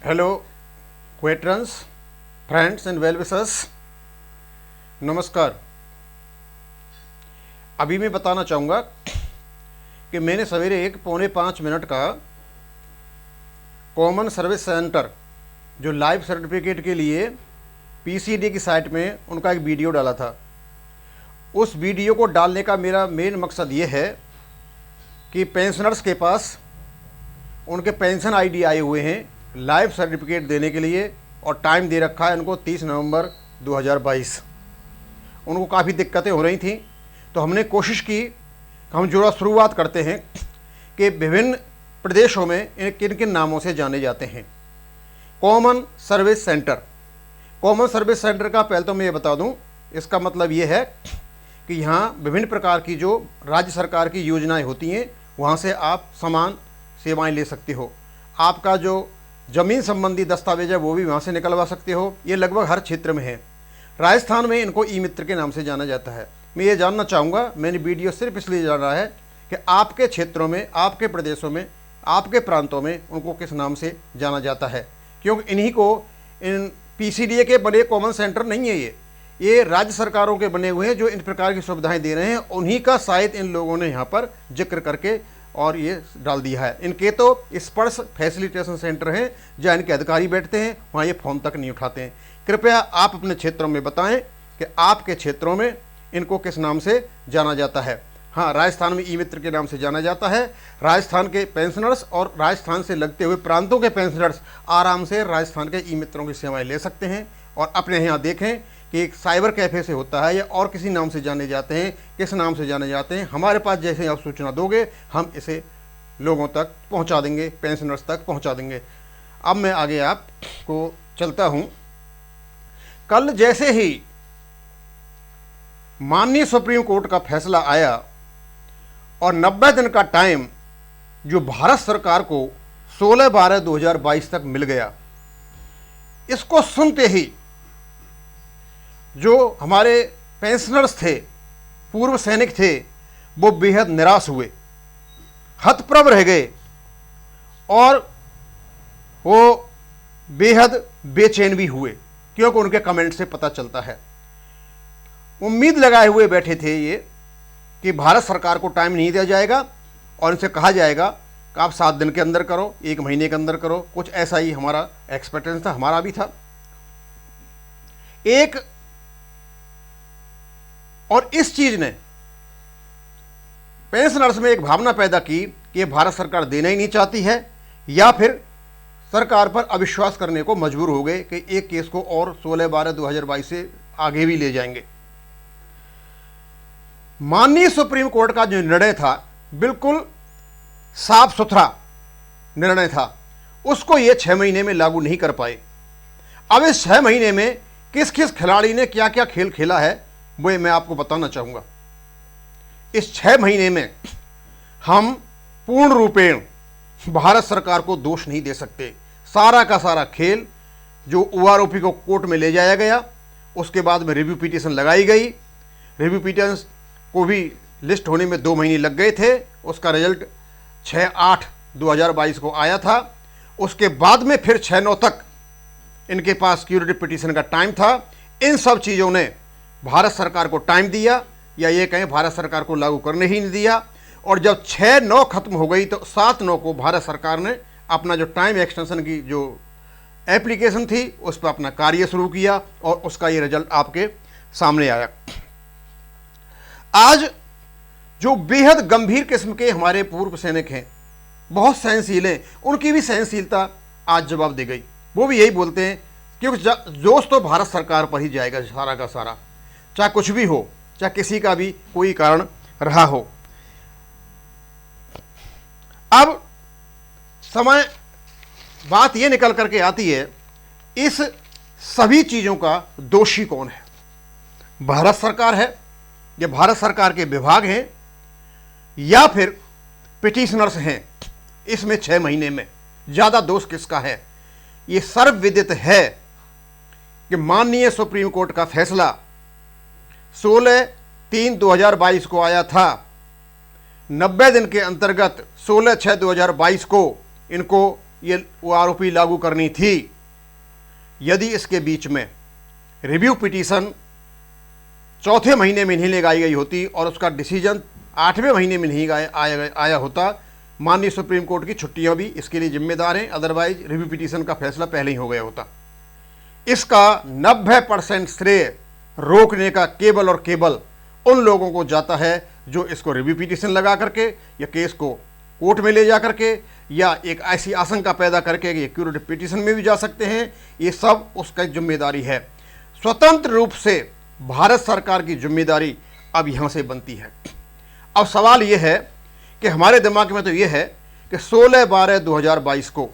Hello veterans, friends and well wishers, नमस्कार। अभी मैं बताना चाहूँगा कि मैंने सवेरे 4:45 का कॉमन सर्विस सेंटर जो लाइफ सर्टिफिकेट के लिए पीसीडी की साइट में उनका एक वीडियो डाला था। उस वीडियो को डालने का मेरा मेन मकसद ये है कि पेंशनर्स के पास उनके पेंशन आईडी आए हुए हैं लाइफ सर्टिफिकेट देने के लिए, और टाइम दे रखा है उनको 30 नवंबर 2022। उनको काफ़ी दिक्कतें हो रही थी, तो हमने कोशिश की कि हम जो शुरुआत करते हैं कि विभिन्न प्रदेशों में किन किन नामों से जाने जाते हैं। Common service centre, common service centre का पहले तो मैं ये बता दूं, इसका मतलब ये है कि यहाँ विभिन्न प्रकार की जो राज्य सरकार की योजनाएं होती हैं वहाँ से आप समान सेवाएं ले सकते हो। आपका जो ज़मीन संबंधी दस्तावेज है वो भी वहाँ से निकलवा सकते हो। ये लगभग हर क्षेत्र में है। राजस्थान में इनको ई मित्र के नाम से जाना जाता है। मैं ये जानना चाहूँगा, मैंने वीडियो सिर्फ इसलिए जाना है कि आपके क्षेत्रों में, आपके प्रदेशों में, आपके प्रांतों में उनको किस नाम से जाना जाता है, क्योंकि इन्हीं को इन पीसीडीए के बने कॉमन सेंटर नहीं है, ये राज्य सरकारों के बने हुए हैं जो इन प्रकार की सुविधाएं दे रहे हैं। उन्हीं का शायद इन लोगों ने यहाँ पर जिक्र करके और ये डाल दिया है। इनके तो स्पर्श फैसिलिटेशन सेंटर हैं जहाँ इनके अधिकारी बैठते हैं, वहाँ ये फ़ोन तक नहीं उठाते हैं। कृपया आप अपने क्षेत्रों में बताएं कि आपके क्षेत्रों में इनको किस नाम से जाना जाता है। हाँ, राजस्थान में ई मित्र के नाम से जाना जाता है। राजस्थान के पेंशनर्स और राजस्थान से लगते हुए प्रांतों के पेंशनर्स आराम से राजस्थान के ई मित्रों की सेवाएँ ले सकते हैं। और अपने यहाँ देखें कि एक साइबर कैफ़े से होता है या और किसी नाम से जाने जाते हैं, किस नाम से जाने जाते हैं, हमारे पास जैसे आप सूचना दोगे हम इसे लोगों तक पहुंचा देंगे, पेंशनर्स तक पहुंचा देंगे। अब मैं आगे आपको चलता हूं। कल जैसे ही माननीय सुप्रीम कोर्ट का फैसला आया और 90 दिन का टाइम जो भारत सरकार को 16/12/2022 तक मिल गया, इसको सुनते ही जो हमारे पेंशनर्स थे, पूर्व सैनिक थे, वो बेहद निराश हुए, हतप्रभ रह गए और वो बेहद बेचैन भी हुए, क्योंकि उनके कमेंट से पता चलता है। उम्मीद लगाए हुए बैठे थे ये कि भारत सरकार को टाइम नहीं दिया जाएगा और इनसे कहा जाएगा कि आप 7 दिन के अंदर करो, 1 महीने के अंदर करो। कुछ ऐसा ही हमारा एक्सपेक्टेंस था, हमारा भी था। एक और इस चीज ने पेंशनर्स में एक भावना पैदा की कि ये भारत सरकार देना ही नहीं चाहती है, या फिर सरकार पर अविश्वास करने को मजबूर हो गए कि एक केस को और 16/12/2022 से आगे भी ले जाएंगे। माननीय सुप्रीम कोर्ट का जो निर्णय था बिल्कुल साफ सुथरा निर्णय था, उसको ये 6 महीने में लागू नहीं कर पाए। अब इस 6 महीने में किस किस खिलाड़ी ने क्या क्या खेल खेला है वो मैं आपको बताना चाहूँगा। इस 6 महीने में हम पूर्ण रूपेण भारत सरकार को दोष नहीं दे सकते। सारा का सारा खेल जो ओआरओपी को कोर्ट में ले जाया गया, उसके बाद में रिव्यू पिटीशन लगाई गई। रिव्यू पिटीशन को भी लिस्ट होने में 2 महीने लग गए थे। उसका रिजल्ट 6/8/2022 को आया था। उसके बाद में फिर 6/9 तक इनके पास क्यूरेटिव पिटीशन का टाइम था। इन सब चीज़ों ने भारत सरकार को टाइम दिया, या ये कहें भारत सरकार को लागू करने ही नहीं दिया। और जब 6/9 खत्म हो गई तो 7/9 को भारत सरकार ने अपना जो टाइम एक्सटेंशन की जो एप्लीकेशन थी उस पर अपना कार्य शुरू किया, और उसका ये रिजल्ट आपके सामने आया। आज जो बेहद गंभीर किस्म के हमारे पूर्व सैनिक हैं, बहुत सहनशील हैं, उनकी भी सहनशीलता आज जवाब दे गई। वो भी यही बोलते हैं क्योंकि जोश तो भारत सरकार पर ही जाएगा सारा का सारा, चाहे कुछ भी हो, चाहे किसी का भी कोई कारण रहा हो। अब समय बात यह निकल करके आती है, इस सभी चीज़ों का दोषी कौन है? भारत सरकार है, या भारत सरकार के विभाग हैं, या फिर पिटीशनर्स हैं? इसमें 6 महीने में ज़्यादा दोष किसका है? ये सर्वविदित है कि माननीय सुप्रीम कोर्ट का फैसला 16/3/2022 को आया था। 90 दिन के अंतर्गत 16/6/2022 को इनको ये वो आरोपी लागू करनी थी, यदि इसके बीच में रिव्यू पिटीशन चौथे महीने में नहीं लगाई गई होती और उसका डिसीजन 8वें महीने में नहीं आया होता, माननीय सुप्रीम कोर्ट की छुट्टियां भी इसके लिए जिम्मेदार हैं, अदरवाइज रिव्यू पिटीशन का फैसला पहले ही हो गया होता। इसका 90% श्रेय रोकने का केवल और केवल उन लोगों को जाता है जो इसको रिव्यू पिटीशन लगा करके या केस को कोर्ट में ले जा करके या एक ऐसी आशंका पैदा करके कि क्यूरेटिव पिटीशन में भी जा सकते हैं। ये सब उसका जिम्मेदारी है। स्वतंत्र रूप से भारत सरकार की जिम्मेदारी अब यहाँ से बनती है। अब सवाल ये है कि हमारे दिमाग में तो ये है कि 16/12/2022 को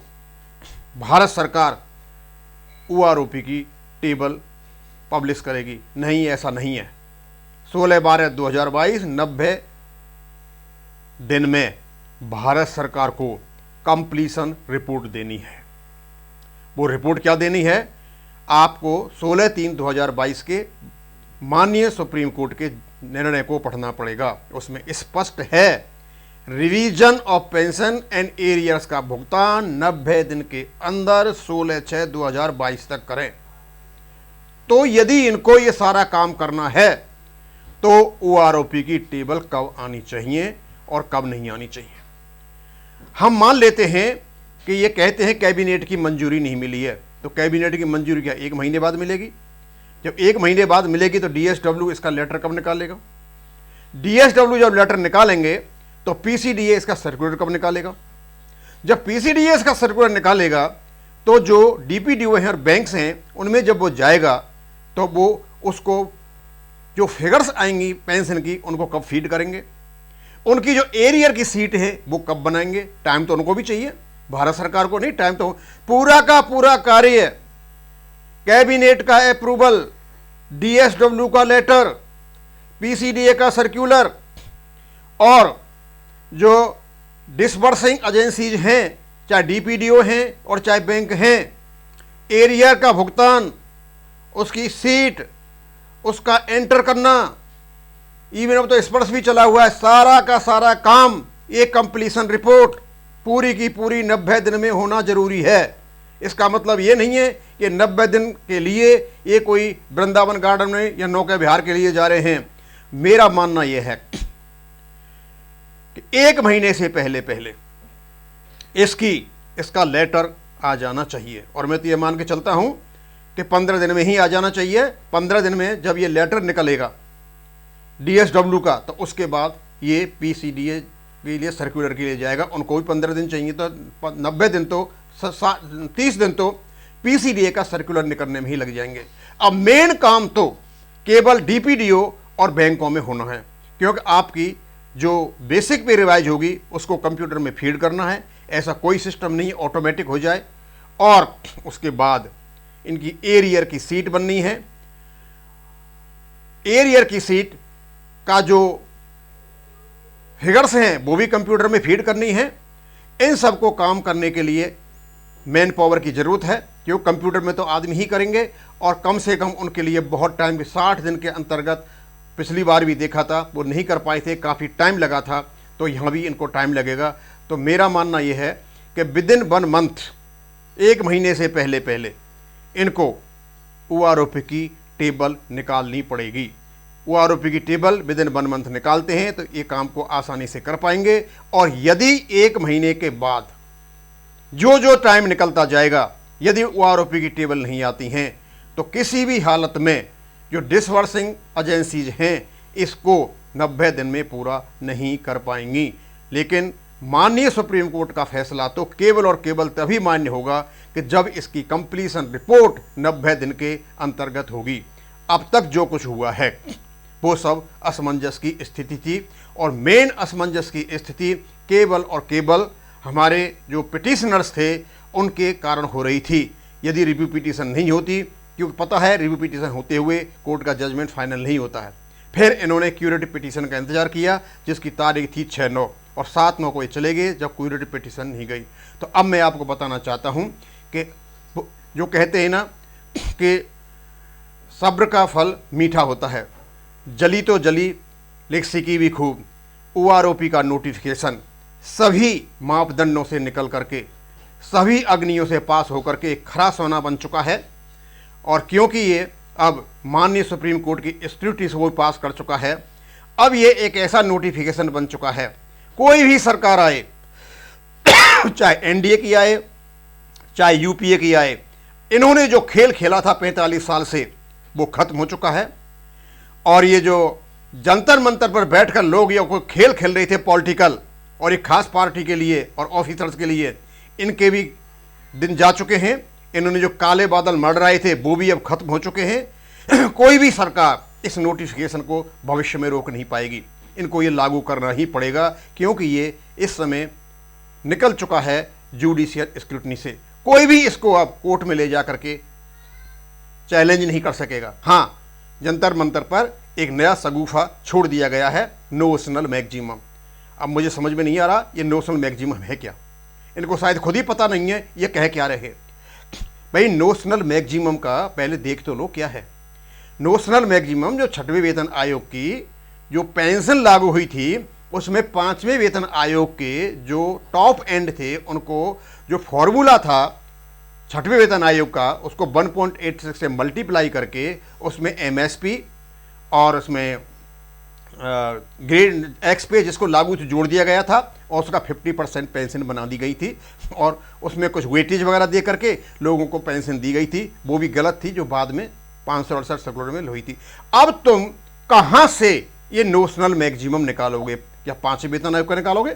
भारत सरकार OROP की टेबल पब्लिश करेगी। नहीं, ऐसा नहीं है। 16/12/2022 90 दिन में भारत सरकार को कंप्लीशन रिपोर्ट देनी है। वो रिपोर्ट क्या देनी है? आपको 16/3/2022 के माननीय सुप्रीम कोर्ट के निर्णय को पढ़ना पड़ेगा। उसमें स्पष्ट है, revision of pension and arrears का भुगतान 90 दिन के अंदर 16/6/2022 तक करें। तो यदि इनको ये सारा काम करना है तो OROP की टेबल कब आनी चाहिए और कब नहीं आनी चाहिए। हम मान लेते हैं कि ये कहते हैं कैबिनेट की मंजूरी नहीं मिली है, तो कैबिनेट की मंजूरी क्या 1 महीने बाद मिलेगी? जब 1 महीने बाद मिलेगी तो DSW इसका लेटर कब निकालेगा? DSW जब लेटर निकालेंगे तो PCDA इसका सर्कुलर कब निकालेगा? जब PCDA इसका सर्कुलर निकालेगा तो जो DPDO हैं और बैंक्स हैं उनमें जब वो जाएगा तो वो उसको जो फिगर्स आएंगी पेंशन की उनको कब फीड करेंगे? उनकी जो एरियर की सीट है वो कब बनाएंगे? टाइम तो उनको भी चाहिए, भारत सरकार को नहीं। टाइम तो पूरा का पूरा कार्य, कैबिनेट का अप्रूवल, DSW का लेटर, PCDA का सर्कुलर और जो डिसबर्सिंग एजेंसीज हैं, चाहे DPDO हैं और चाहे बैंक हैं, एरियर का भुगतान, उसकी सीट, उसका एंटर करना, इवन अब तो स्पर्श भी चला हुआ है, सारा का सारा काम, ये कंप्लीशन रिपोर्ट पूरी की पूरी 90 दिन में होना जरूरी है। इसका मतलब ये नहीं है कि 90 दिन के लिए ये कोई वृंदावन गार्डन में या नौका विहार के लिए जा रहे हैं। मेरा मानना यह है कि 1 महीने से पहले पहले इसका लेटर आ जाना चाहिए। और मैं तो ये मान के चलता हूं कि 15 दिन में ही आ जाना चाहिए। 15 दिन में जब ये लेटर निकलेगा DSW का तो उसके बाद ये PCDA के लिए सर्कुलर के लिए जाएगा। उनको भी 15 दिन चाहिए, तो 90 दिन तो 30 दिन तो PCDA का सर्कुलर निकलने में ही लग जाएंगे। अब मेन काम तो केवल DPDO और बैंकों में होना है, क्योंकि आपकी जो बेसिक पे रिवाइज होगी उसको कंप्यूटर में फीड करना है। ऐसा कोई सिस्टम नहीं ऑटोमेटिक हो जाए। और उसके बाद इनकी एरियर की सीट बननी है। एरियर की सीट का जो फिगर्स हैं वो भी कंप्यूटर में फीड करनी है। इन सब को काम करने के लिए मैन पावर की ज़रूरत है, क्योंकि कंप्यूटर में तो आदमी ही करेंगे और कम से कम उनके लिए बहुत टाइम, 60 दिन के अंतर्गत पिछली बार भी देखा था वो नहीं कर पाए थे, काफ़ी टाइम लगा था, तो यहाँ भी इनको टाइम लगेगा। तो मेरा मानना ये है कि विदिन 1 मंथ, 1 महीने से पहले पहले इनको OROP की टेबल निकालनी पड़ेगी। OROP की टेबल विदिन 1 मंथ निकालते हैं तो ये काम को आसानी से कर पाएंगे। और यदि 1 महीने के बाद जो जो टाइम निकलता जाएगा, यदि OROP की टेबल नहीं आती हैं तो किसी भी हालत में जो डिसबर्सिंग एजेंसीज हैं इसको 90 दिन में पूरा नहीं कर पाएंगी। लेकिन माननीय सुप्रीम कोर्ट का फैसला तो केवल और केवल तभी मान्य होगा कि जब इसकी कंप्लीशन रिपोर्ट 90 दिन के अंतर्गत होगी। अब तक जो कुछ हुआ है वो सब असमंजस की स्थिति थी, और मेन असमंजस की स्थिति केवल और केवल हमारे जो पिटिशनर्स थे उनके कारण हो रही थी। यदि रिव्यू पिटीशन नहीं होती, क्योंकि पता है रिव्यू पिटीशन होते हुए कोर्ट का जजमेंट फाइनल नहीं होता है, फिर इन्होंने क्यूरेटिव पिटीशन का इंतजार किया जिसकी तारीख थी 6/9 और 7/9 को ये चले गए जब क्यूरेटिव पिटीशन नहीं गई। तो अब मैं आपको बताना चाहता हूँ कि जो कहते हैं ना कि सब्र का फल मीठा होता है, जली तो जली लेकिन सिकी भी खूब। OROP का नोटिफिकेशन सभी मापदंडों से निकल करके सभी अग्नियों से पास होकर के एक खरा सोना बन चुका है। और क्योंकि ये अब माननीय सुप्रीम कोर्ट की स्क्रूटनी से वो पास कर चुका है, अब ये एक ऐसा नोटिफिकेशन बन चुका है, कोई भी सरकार आए, चाहे एनडीए की आए, चाहे यूपीए की आए, इन्होंने जो खेल खेला था 45 साल से वो खत्म हो चुका है। और ये जो जंतर मंतर पर बैठकर लोग ये कोई खेल खेल रहे थे पॉलिटिकल, और एक खास पार्टी के लिए और ऑफिसर्स के लिए, इनके भी दिन जा चुके हैं। इन्होंने जो काले बादल मंडराए थे वो भी अब खत्म हो चुके हैं। कोई भी सरकार इस नोटिफिकेशन को भविष्य में रोक नहीं पाएगी, इनको ये लागू करना ही पड़ेगा, क्योंकि ये इस समय निकल चुका है जुडिशियल स्क्रूटनी से। कोई भी इसको अब कोर्ट में ले जा करके चैलेंज नहीं कर सकेगा। हाँ, जंतर मंतर पर एक नया सगुफा छोड़ दिया गया है, नोशनल मैक्सिमम। अब मुझे समझ में नहीं आ रहा ये नोशनल मैक्सिमम है क्या, इनको शायद खुद ही पता नहीं है ये कह क्या रहे। भाई नोशनल मैक्सिमम का पहले देख तो लो क्या है। नोशनल मैक्सिमम जो 6वें वेतन आयोग की जो पेंशन लागू हुई थी, उसमें 5वें वेतन आयोग के जो टॉप एंड थे, उनको जो फॉर्मूला था 6वें वेतन आयोग का, उसको 1.86 से मल्टीप्लाई करके उसमें एमएसपी और उसमें ग्रेड एक्स पे जिसको लागू जोड़ दिया गया था, और उसका 50% पेंशन बना दी गई थी, और उसमें कुछ वेटेज वगैरह दे करके लोगों को पेंशन दी गई थी, वो भी गलत थी, जो बाद में 568 सर्कुलर में हुई थी। अब तुम कहाँ से ये नोशनल मैक्सिमम निकालोगे? क्या 5वें वेतन आयोग का निकालोगे?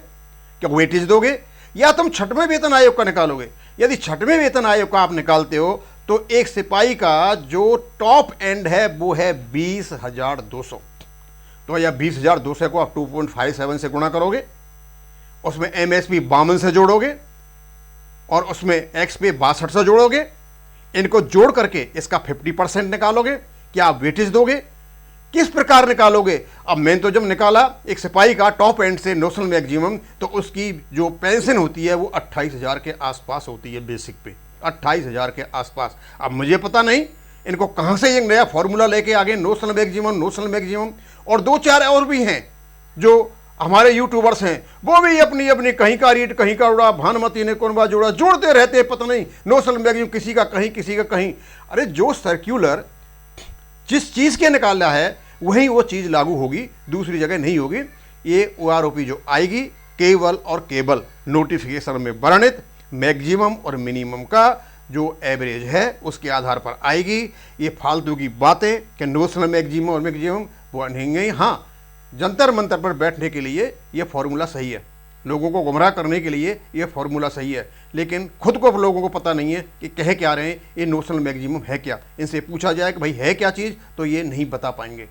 क्या वेटेज दोगे? या तुम 6वें वेतन आयोग का निकालोगे? यदि 6वें वेतन आयोग का आप निकालते हो तो एक सिपाही का जो टॉप एंड है वो है 20,200। तो या 20,200 को आप 2.57 से गुणा करोगे, उसमें एमएसपी 52 से जोड़ोगे, और उसमें एक्स पे 62 से जोड़ोगे, इनको जोड़ करके इसका 50% निकालोगे। क्या आप वेटेज दोगे? किस प्रकार निकालोगे? अब मैंने तो जब निकाला एक सिपाही का टॉप एंड से नोशनल मैक्सिमम, तो उसकी जो पेंशन होती है वो 28,000 के आसपास होती है, बेसिक पे 28,000 के आसपास। अब मुझे पता नहीं इनको कहाँ से ये नया फॉर्मूला लेके आ गए, नोशनल मैक्सिमम। और 2-4 और भी हैं जो हमारे यूट्यूबर्स हैं, वो भी अपनी अपनी कहीं का रीट कहीं का उड़ा, भानुमति ने कौन बा जोड़ा, जोड़ते रहते हैं, पता नहीं नोशनल मैक्सिमम किसी का कहीं किसी का कहीं। अरे जो सर्क्यूलर जिस चीज़ के निकाला है वहीं वो चीज़ लागू होगी, दूसरी जगह नहीं होगी। ये OROP जो आएगी केवल और केवल नोटिफिकेशन में वर्णित मैक्सिमम और मिनिमम का जो एवरेज है उसके आधार पर आएगी। ये फालतू की बातें कि नोशनल मैक्सिमम और मैक्सिमम वो नहीं गई। हाँ, जंतर मंतर पर बैठने के लिए ये फॉर्मूला सही है, लोगों को गुमराह करने के लिए ये फॉर्मूला सही है, लेकिन खुद को लोगों को पता नहीं है कि कह क्या रहे हैं, ये नोशनल मैक्सिमम है क्या। इनसे पूछा जाए कि भाई है क्या चीज़, तो ये नहीं बता पाएंगे।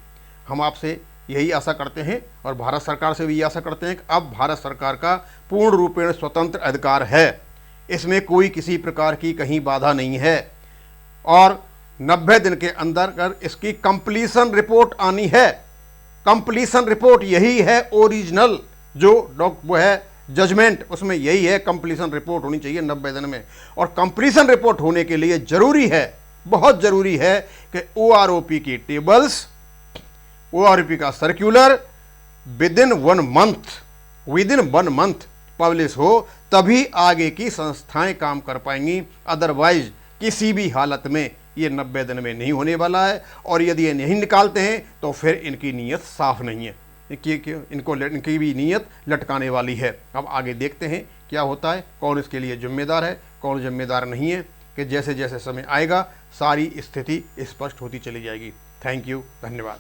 हम आपसे यही आशा करते हैं और भारत सरकार से भी ये आशा करते हैं कि अब भारत सरकार का पूर्ण रूपेण स्वतंत्र अधिकार है, इसमें कोई किसी प्रकार की कहीं बाधा नहीं है, और 90 दिन के अंदर अगर इसकी कंप्लीशन रिपोर्ट आनी है। कंप्लीशन रिपोर्ट यही है ओरिजिनल, जो वो है जजमेंट, उसमें यही है कंप्लीशन रिपोर्ट होनी चाहिए 90 दिन में। और कंप्लीशन रिपोर्ट होने के लिए जरूरी है, बहुत जरूरी है कि OROP की टेबल्स, OROP का सर्क्यूलर विदिन 1 मंथ पब्लिश हो, तभी आगे की संस्थाएं काम कर पाएंगी। अदरवाइज किसी भी हालत में ये 90 दिन में नहीं होने वाला है। और यदि ये नहीं निकालते हैं तो फिर इनकी नीयत साफ नहीं है, इनकी भी नीयत लटकाने वाली है। अब आगे देखते हैं क्या होता है, कौन इसके लिए जिम्मेदार है, कौन जिम्मेदार नहीं है, कि जैसे जैसे समय आएगा सारी स्थिति स्पष्ट होती चली जाएगी। थैंक यू, धन्यवाद।